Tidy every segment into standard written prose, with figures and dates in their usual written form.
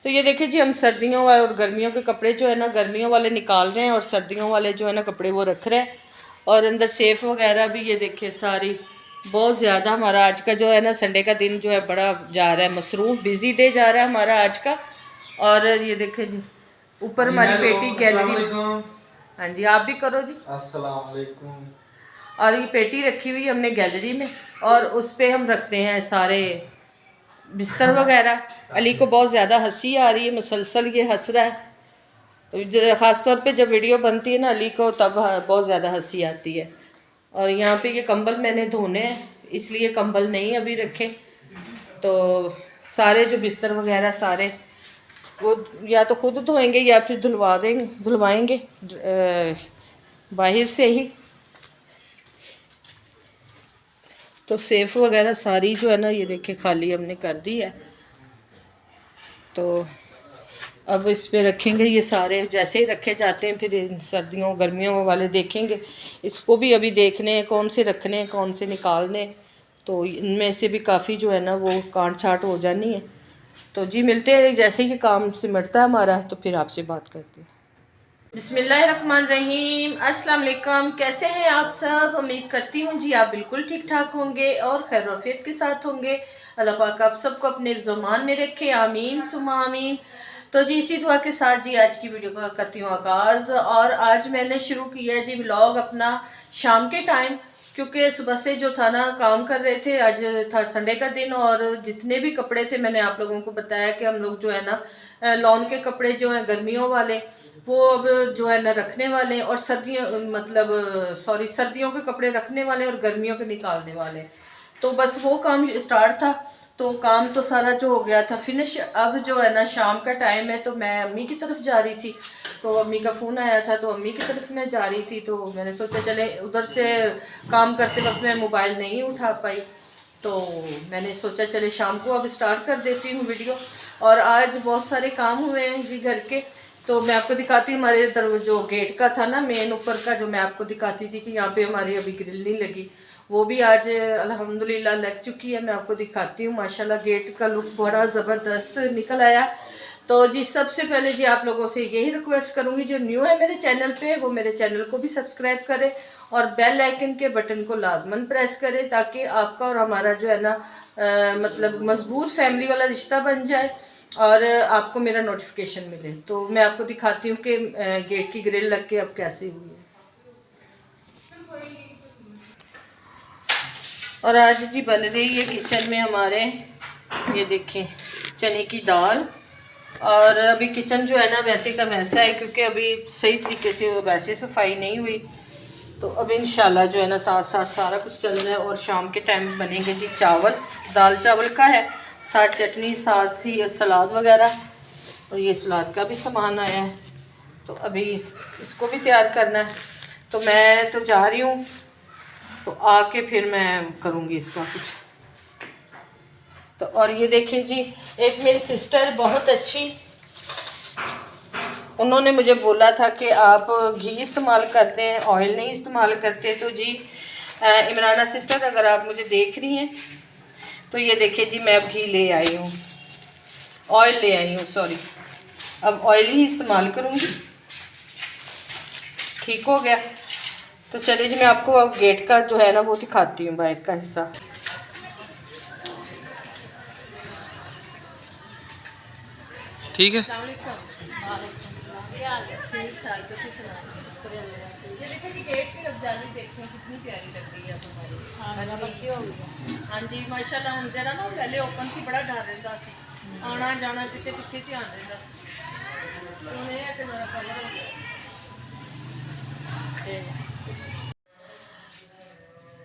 तो ये देखिए जी, हम सर्दियों वाले और गर्मियों के कपड़े जो है ना, गर्मियों वाले निकाल रहे हैं और सर्दियों वाले जो है ना कपड़े वो रख रहे हैं। और अंदर सेफ वगैरह भी ये देखिए सारी बहुत ज़्यादा। हमारा आज का जो है ना संडे का दिन जो है बड़ा जा रहा है मसरूफ़, बिजी डे जा रहा है हमारा आज का। और ये देखिए जी ऊपर हमारी पेटी गैलरी। हाँ जी, आप भी करो जी। अस्सलाम वालेकुम। और ये पेटी रखी हुई हमने गैलरी में, और उस पर हम रखते हैं सारे बिस्तर वगैरह। अली को बहुत ज़्यादा हंसी आ रही है, मुसलसल ये हंस रहा है। ख़ास तौर पे जब वीडियो बनती है ना अली को, तब बहुत ज़्यादा हंसी आती है। और यहाँ पे ये कंबल मैंने धोने हैं, इसलिए कंबल नहीं अभी रखे। तो सारे जो बिस्तर वगैरह सारे वो या तो खुद धोएंगे या फिर धुलवाएंगे बाहर से ही। तो सेफ वगैरह सारी जो है ना ये देखिए खाली हमने कर दी है। तो अब इस पे रखेंगे ये सारे, जैसे ही रखे जाते हैं फिर इन सर्दियों गर्मियों वाले देखेंगे। इसको भी अभी देखने हैं कौन से रखने हैं कौन से निकालने। तो इनमें से भी काफ़ी जो है ना वो काट छाट हो जानी है। तो जी मिलते हैं जैसे ही काम सिमटता है हमारा, तो फिर आपसे बात करते हैं। बिस्मिल्लाहिर्रहमानिर्रहीम, अस्सलाम वालेकुम। कैसे हैं आप सब? उम्मीद करती हूँ जी आप बिल्कुल ठीक ठाक होंगे और खैर वफियत के साथ होंगे। अल्लाह पाक आप सबको अपने ज़ुबान में रखे, आमीन सुमा आमीन। तो जी इसी दुआ के साथ जी आज की वीडियो का करती हूँ आगाज़। और आज मैंने शुरू किया है जी व्लॉग अपना शाम के टाइम, क्योंकि सुबह से जो था ना काम कर रहे थे। आज था संडे का दिन और जितने भी कपड़े थे मैंने आप लोगों को बताया कि हम लोग जो है ना लॉन के कपड़े जो हैं गर्मियों वाले वो अब जो है ना रखने वाले हैं, और सर्दियों के कपड़े रखने वाले और गर्मियों के निकालने वाले। तो बस वो काम स्टार्ट था। तो काम तो सारा जो हो गया था फिनिश। अब जो है ना शाम का टाइम है, तो मैं अम्मी की तरफ जा रही थी। तो अम्मी का फ़ोन आया था, तो अम्मी की तरफ मैं जा रही थी। तो मैंने सोचा चले उधर से काम करते वक्त मैं मोबाइल नहीं उठा पाई, तो मैंने सोचा चले शाम को अब स्टार्ट कर देती हूँ वीडियो। और आज बहुत सारे काम हुए हैं जी घर के। तो मैं आपको दिखाती हूँ हमारे इधर जो गेट का था ना मेन ऊपर का, जो मैं आपको दिखाती थी कि यहाँ पे हमारी अभी ग्रिल नहीं लगी, वो भी आज अल्हम्दुलिल्लाह लग चुकी है। मैं आपको दिखाती हूँ, माशाल्लाह गेट का लुक बड़ा ज़बरदस्त निकल आया। तो जी सबसे पहले जी आप लोगों से यही रिक्वेस्ट करूँगी, जो न्यू है मेरे चैनल पे वो मेरे चैनल को भी सब्सक्राइब करें और बेल आइकन के बटन को लाजमन प्रेस करें, ताकि आपका और हमारा जो है ना मतलब मजबूत फैमिली वाला रिश्ता बन जाए और आपको मेरा नोटिफिकेशन मिले। तो मैं आपको दिखाती हूँ कि गेट की ग्रिल लग के अब कैसी हुई है। और आज जी बन रही है किचन में हमारे, ये देखें, चने की दाल। और अभी किचन जो है ना वैसे का वैसा है, क्योंकि अभी सही तरीके से वैसे सफाई नहीं हुई। तो अब इंशाल्लाह जो है ना साथ साथ सारा कुछ चल रहा है। और शाम के टाइम बनेंगे जी चावल, दाल चावल का है, साथ चटनी, साथ ही सलाद वगैरह। और ये सलाद का भी सामान आया है, तो अभी इसको भी तैयार करना है। तो मैं तो जा रही हूँ, तो आके फिर मैं करूँगी इसका कुछ। तो और ये देखिए जी, एक मेरी सिस्टर बहुत अच्छी, उन्होंने मुझे बोला था कि आप घी इस्तेमाल करते हैं, ऑयल नहीं इस्तेमाल करते। तो जी इमराना सिस्टर, अगर आप मुझे देख रही हैं तो ये देखिए जी, मैं अब घी ले आई हूँ, ऑयल ले आई हूँ, सॉरी। अब ऑयल ही इस्तेमाल करूँगी, ठीक हो गया। तो चलिए जी मैं आपको अब गेट का जो है ना वो दिखाती हूँ, बाहर का हिस्सा। ठीक है। ये देखिए जी गेट की अब जाली देखिए कितनी प्यारी लग रही है हमारी। हाँ जी माशाल्लाह। हम जरा ना पहले ओपन सी बड़ा डर रहा सी, आना जाना जितने पिछे ध्यान रहा सी, जरा कवर हो गया।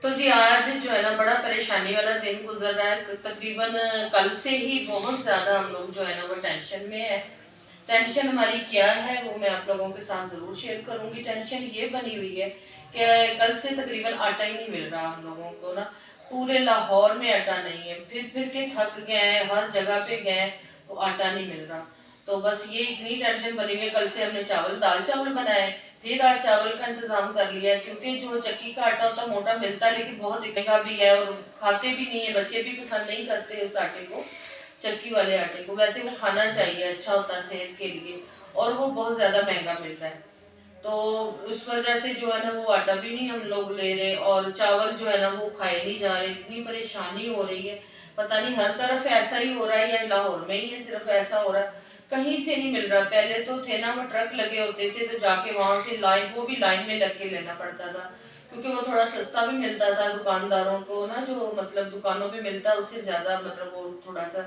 तो जी आज जो है ना बड़ा परेशानी वाला दिन गुजर रहा है। तकरीबन कल से ही बहुत ज़्यादा हम लोग जो है ना वो टेंशन में है। टेंशन हमारी क्या है वो मैं आप लोगों के साथ ज़रूर शेयर करूंगी। टेंशन ये बनी हुई है कि कल से तकरीबन आटा ही नहीं मिल रहा हम लोगों को ना, पूरे लाहौर में आटा नहीं है। फिर के थक गए, हर जगह पे गए तो आटा नहीं मिल रहा। तो बस ये इतनी टेंशन बनी हुई है। कल से हमने दाल चावल बनाए, फिर आज चावल का इंतज़ाम कर लिया, क्योंकि जो चक्की का आटा होता है मोटा मिलता है लेकिन बहुत महंगा भी है और खाते भी नहीं है, बच्चे भी पसंद नहीं करते उस आटे को। चक्की वाले आटे को। वैसे वो खाना चाहिए, अच्छा होता है सेहत के लिए, और वो बहुत ज़्यादा महंगा मिल रहा है। तो उस वजह से जो है ना वो आटा भी नहीं हम लोग ले रहे, और चावल जो है ना वो खाए नहीं जा रहे। इतनी परेशानी हो रही है, पता नहीं हर तरफ ऐसा ही हो रहा है या लाहौर में ही है सिर्फ ऐसा हो रहा है, कहीं से नहीं मिल रहा। पहले तो थे ना वो ट्रक लगे होते थे, तो जाके वहां से लाइन, वो भी लाइन में लग के लेना पड़ता था, क्योंकि वो थोड़ा सस्ता भी मिलता था दुकानदारों को ना, जो मतलब दुकानों पे मिलता है उससे ज्यादा मतलब वो थोड़ा सा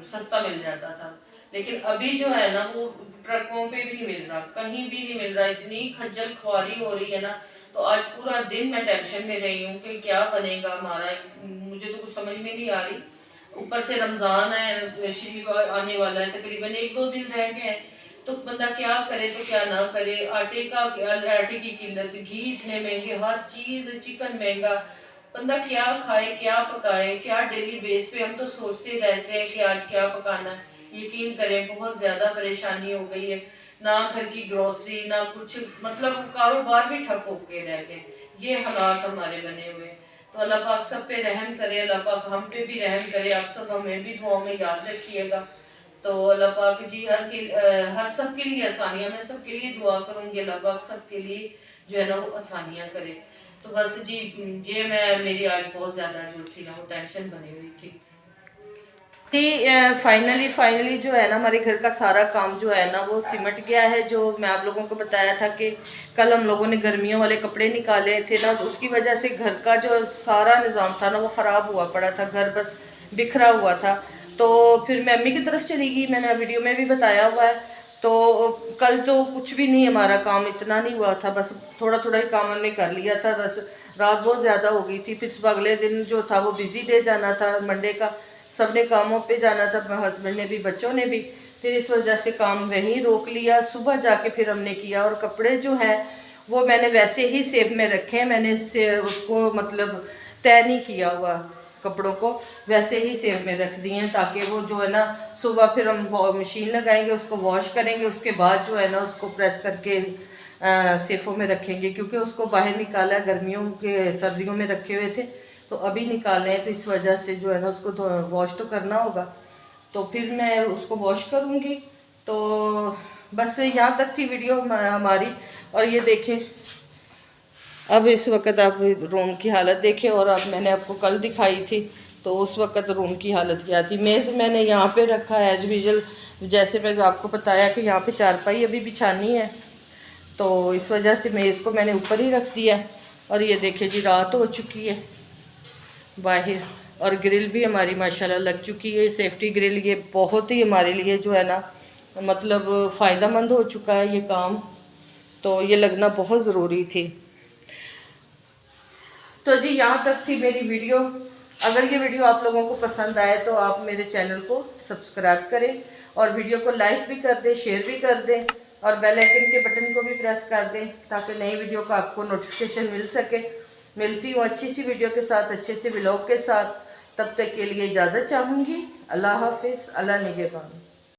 सस्ता मिल जाता था। लेकिन अभी जो है ना वो ट्रकों पे भी नहीं मिल रहा, कहीं भी नहीं मिल रहा। इतनी खज्जल खुआरी हो रही है ना, तो आज पूरा दिन मैं टेंशन में रही हूँ कि क्या बनेगा हमारा, मुझे तो कुछ समझ में नहीं आ रही। ऊपर से रमजान है, शरीफ आने वाला है, तकरीबन 1-2 दिन रह गए हैं, तो बंदा क्या करे तो क्या ना करे। आटे का आटे की किल्लत, घी इतने महंगे, हर चीज, चिकन महंगा, बंदा क्या खाए क्या पकाए क्या। डेली बेस पे हम तो सोचते रहते हैं कि आज क्या पकाना है। यकीन करें बहुत ज्यादा परेशानी हो गई है, ना घर की ग्रोसरी ना कुछ, मतलब कारोबार भी ठप होके रह गए। ये हालात हमारे बने हुए हैं। तो अल्लाह पाक सब पे रहम करे, अल्लाह पाक हम पे भी रहम करे। आप सब हमें भी दुआओं में याद रखिएगा। तो अल्लाह पाक जी हर सब के लिए आसानियां, मैं सबके लिए दुआ करूंगी, अल्लाह पाक सबके लिए जो है ना वो आसानियां करे। तो बस जी ये मैं मेरी आज बहुत ज़्यादा जो थी ना वो टेंशन बनी हुई थी। फाइनली जो है ना हमारे घर का सारा काम जो है ना वो सिमट गया है। जो मैं आप लोगों को बताया था कि कल हम लोगों ने गर्मियों वाले कपड़े निकाले थे ना, तो उसकी वजह से घर का जो सारा निज़ाम था ना वो ख़राब हुआ पड़ा था, घर बस बिखरा हुआ था। तो फिर मैं अम्मी की तरफ चली गई, मैंने वीडियो में भी बताया हुआ है। तो कल तो कुछ भी नहीं, हमारा काम इतना नहीं हुआ था, बस थोड़ा थोड़ा ही काम हमने कर लिया था। बस रात बहुत ज़्यादा हो गई थी, फिर सुबह अगले दिन जो था वो बिज़ी डे जाना था, मंडे का, सबने कामों पे जाना था, हस्बैंड ने भी बच्चों ने भी। फिर इस वजह से काम वहीं रोक लिया, सुबह जाके फिर हमने किया। और कपड़े जो हैं वो मैंने वैसे ही सेफ में रखे हैं, मैंने उसको मतलब तय नहीं किया हुआ, कपड़ों को वैसे ही सेव में रख दिए हैं, ताकि वो जो है ना सुबह फिर हम मशीन लगाएंगे, उसको वॉश करेंगे, उसके बाद जो है ना उसको प्रेस करके सेफ़ों में रखेंगे। क्योंकि उसको बाहर निकाला, गर्मियों के सर्दियों में रखे हुए थे, तो अभी निकाले हैं, तो इस वजह से जो है ना उसको तो वॉश तो करना होगा, तो फिर मैं उसको वॉश करूँगी। तो बस यहाँ तक थी वीडियो हमारी। और ये देखें, अब इस वक्त आप रूम की हालत देखें, और अब मैंने आपको कल दिखाई थी तो उस वक्त रूम की हालत क्या थी। मेज़ मैंने यहाँ पे रखा है एज यूजुअल, जैसे मैं आपको बताया कि यहाँ पे चारपाई अभी बिछानी है, तो इस वजह से मेज़ को मैंने ऊपर ही रख दिया। और ये देखिए जी, रात हो चुकी है बाहर, और ग्रिल भी हमारी माशाल्लाह लग चुकी है, सेफ्टी ग्रिल। ये बहुत ही हमारे लिए जो है ना मतलब फ़ायदेमंद हो चुका है ये काम, तो ये लगना बहुत ज़रूरी थी। तो जी यहाँ तक थी मेरी वीडियो। अगर ये वीडियो आप लोगों को पसंद आए तो आप मेरे चैनल को सब्सक्राइब करें, और वीडियो को लाइक भी कर दें, शेयर भी कर दें, और बेल आइकन के बटन को भी प्रेस कर दें, ताकि नई वीडियो का आपको नोटिफिकेशन मिल सके। मिलती हूँ अच्छी सी वीडियो के साथ, अच्छे से व्लॉग के साथ। तब तक के लिए इजाज़त चाहूँगी। अल्लाह हाफिज़, अल्लाह निगहबान।